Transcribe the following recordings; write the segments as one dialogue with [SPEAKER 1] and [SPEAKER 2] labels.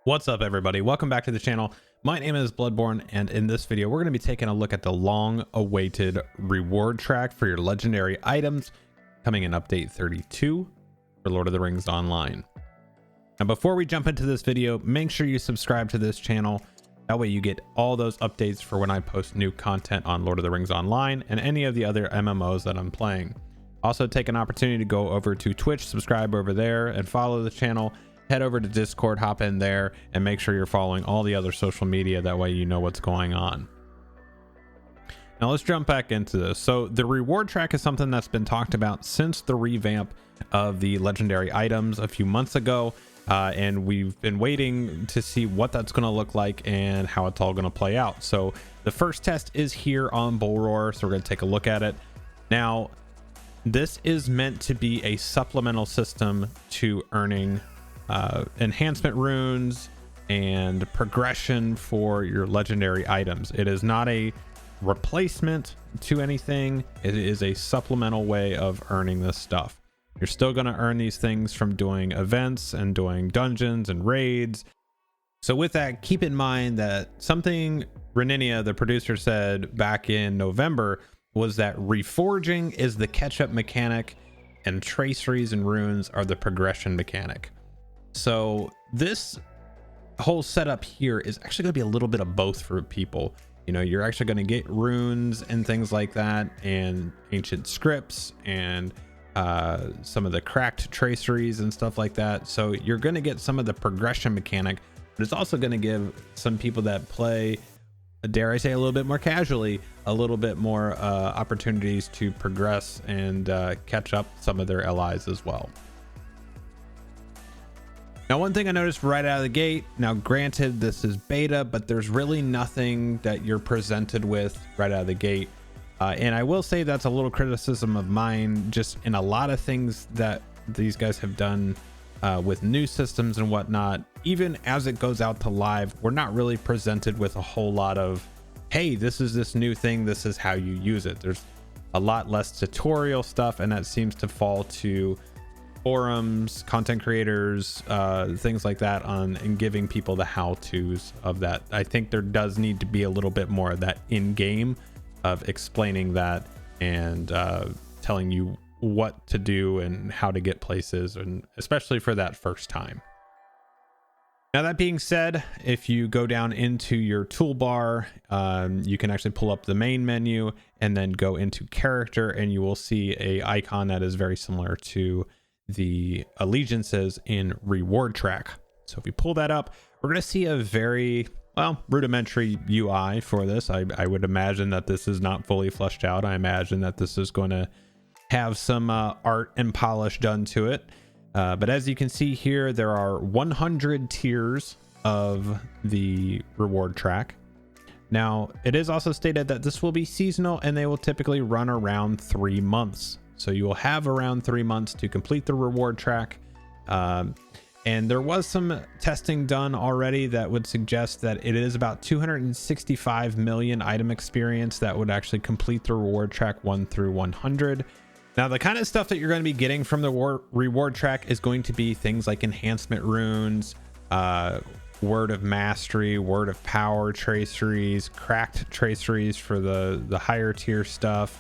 [SPEAKER 1] What's up, everybody? Welcome back to the channel. My name is Bludborn, and in this video we're going to be taking a look at the long-awaited reward track for your legendary items coming in update 32 for Lord of the Rings Online. Now, before we jump into this video, make sure you subscribe to this channel. That way you get all those updates for when I post new content on Lord of the Rings Online and any of the other MMOs that I'm playing. Also, take an opportunity to go over to Twitch, subscribe over there, and follow the channel. Head over to Discord, hop in there, and make sure you're following all the other social media. That way you know what's going on. Now let's jump back into this. So the reward track is something that's been talked about since the revamp of the legendary items a few months ago. And we've been waiting to see what that's going to look like and how it's all going to play out. So the first test is here on Bull Roar. So we're going to take a look at it. Now, this is meant to be a supplemental system to earning enhancement runes and progression for your legendary items. It is not a replacement to anything. It is a supplemental way of earning this stuff. You're still going to earn these things from doing events and doing dungeons and raids. So with that, keep in mind that something Reninia, the producer, said back in November was that reforging is the catch-up mechanic and traceries and runes are the progression mechanic. So this whole setup here is actually going to be a little bit of both for people. You know, you're actually going to get runes and things like that, and ancient scripts and some of the cracked traceries and stuff like that. So you're going to get some of the progression mechanic, but it's also going to give some people that play, dare I say, a little bit more casually, a little bit more opportunities to progress and catch up some of their allies as well. Now, one thing I noticed right out of the gate, now granted this is beta, but there's really nothing that you're presented with right out of the gate. And I will say that's a little criticism of mine, just in a lot of things that these guys have done with new systems and whatnot. Even as it goes out to live, we're not really presented with a whole lot of, hey, this is this new thing, this is how you use it. There's a lot less tutorial stuff, and that seems to fall to forums, content creators, things like that and giving people the how-tos of that. I think there does need to be a little bit more of that in-game of explaining that and telling you what to do and how to get places, and especially for that first time. Now, that being said, if you go down into your toolbar, you can actually pull up the main menu and then go into character, and you will see a icon that is very similar to the allegiances in reward track. So if you pull that up, we're going to see a very, well, rudimentary UI for this. I would imagine that this is not fully fleshed out. I imagine that this is going to have some art and polish done to it. But as you can see here, there are 100 tiers of the reward track. Now, it is also stated that this will be seasonal and they will typically run around 3 months. So you will have around 3 months to complete the reward track. And there was some testing done already that would suggest that it is about 265 million item experience that would actually complete the reward track 1 through 100. Now, the kind of stuff that you're going to be getting from the reward track is going to be things like enhancement runes, word of mastery, word of power traceries, cracked traceries for the higher tier stuff.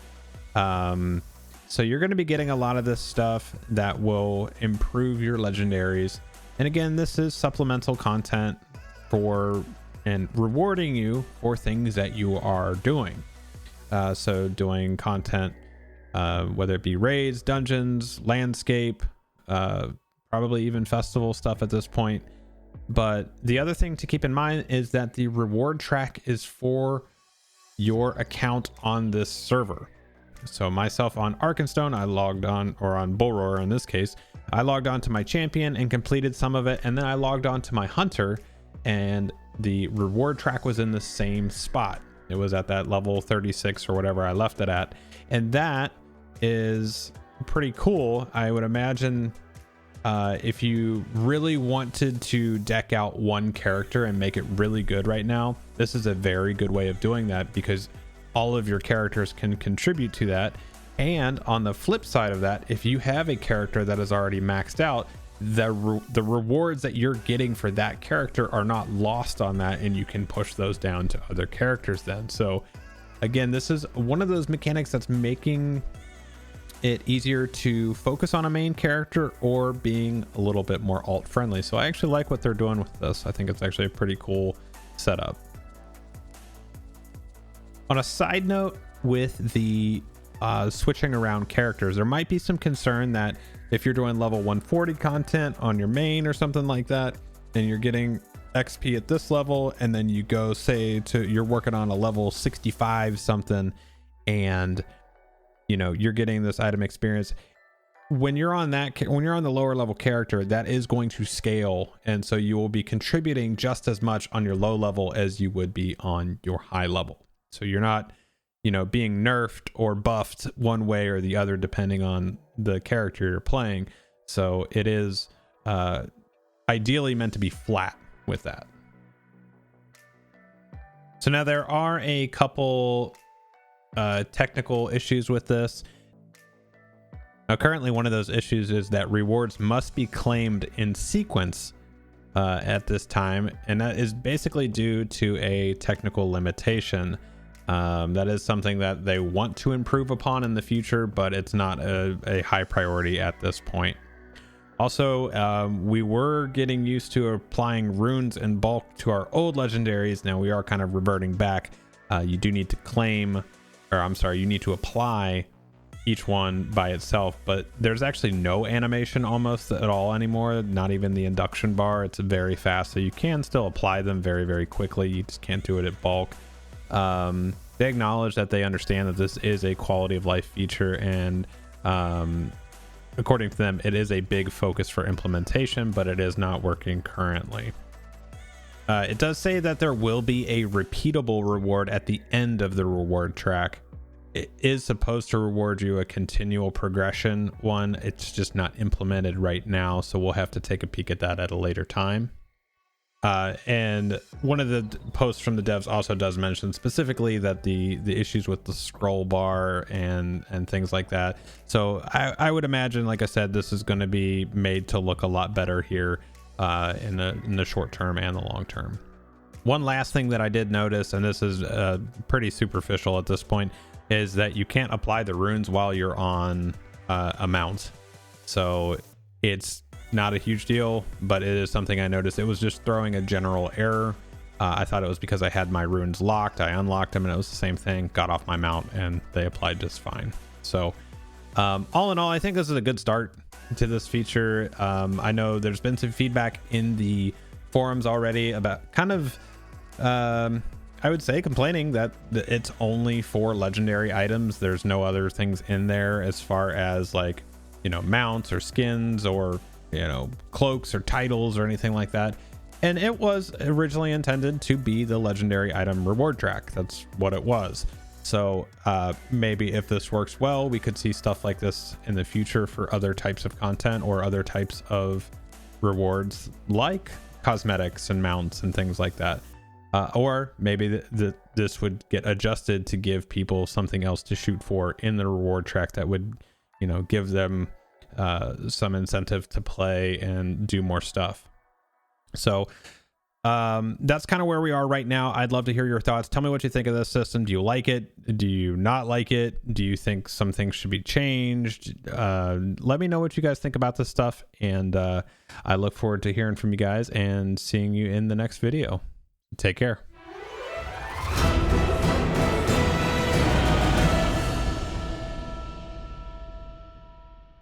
[SPEAKER 1] So you're going to be getting a lot of this stuff that will improve your legendaries. And again, this is supplemental content for and rewarding you for things that you are doing. So doing content, whether it be raids, dungeons, landscape, probably even festival stuff at this point. But the other thing to keep in mind is that the reward track is for your account on this server. So myself on Arkenstone, I logged on, or on Bull Roar in this case, I logged on to my champion and completed some of it, and then I logged on to my hunter, and the reward track was in the same spot. It was at that level 36 or whatever I left it at, and that is pretty cool. I would imagine if you really wanted to deck out one character and make it really good right now, this is a very good way of doing that, because all of your characters can contribute to that. And on the flip side of that, if you have a character that is already maxed out, the rewards that you're getting for that character are not lost on that, and you can push those down to other characters then. So again, this is one of those mechanics that's making it easier to focus on a main character or being a little bit more alt friendly. So I actually like what they're doing with this. I think it's actually a pretty cool setup. On a side note, with the switching around characters, there might be some concern that if you're doing level 140 content on your main or something like that, and you're getting XP at this level, and then you go say to you're working on a level 65 something, and you know you're getting this item experience, when you're on the lower level character, that is going to scale, and so you will be contributing just as much on your low level as you would be on your high level. So you're not, you know, being nerfed or buffed one way or the other depending on the character you're playing. So it is ideally meant to be flat with that. So now there are a couple technical issues with this. Now currently one of those issues is that rewards must be claimed in sequence at this time, and that is basically due to a technical limitation. That is something that they want to improve upon in the future, but it's not a high priority at this point. Also, we were getting used to applying runes in bulk to our old legendaries. Now we are kind of reverting back. You do need to claim, or I'm sorry, you need to apply each one by itself, but there's actually no animation almost at all anymore, not even the induction bar. It's very fast, so you can still apply them very, very quickly. You just can't do it at bulk. They acknowledge that they understand that this is a quality of life feature, and according to them, it is a big focus for implementation, but it is not working currently. It does say that there will be a repeatable reward at the end of the reward track. It is supposed to reward you a continual progression one. It's just not implemented right now, so we'll have to take a peek at that at a later time. And one of the posts from the devs also does mention specifically that the issues with the scroll bar and things like that. So I would imagine, like I said, this is going to be made to look a lot better here in the short term and the long term. One last thing that I did notice, and this is pretty superficial at this point, is that you can't apply the runes while you're on a mount. So it's not a huge deal, but it is something I noticed. It was just throwing a general error. I thought it was because I had my runes locked. I unlocked them and it was the same thing. Got off my mount and they applied just fine. So all in all, I think this is a good start to this feature. I know there's been some feedback in the forums already about kind of I would say complaining that it's only for legendary items. There's no other things in there as far as, like, you know, mounts or skins or, you know, cloaks or titles or anything like that. And it was originally intended to be the legendary item reward track. That's what it was. So maybe if this works well, we could see stuff like this in the future for other types of content or other types of rewards, like cosmetics and mounts and things like that. Or maybe this would get adjusted to give people something else to shoot for in the reward track that would, you know, give them some incentive to play and do more stuff. So that's kind of where we are right now. I'd love to hear your thoughts. Tell me what you think of this system. Do you like it? Do you not like it? Do you think some things should be changed? Let me know what you guys think about this stuff, and I look forward to hearing from you guys and seeing you in the next video. Take care.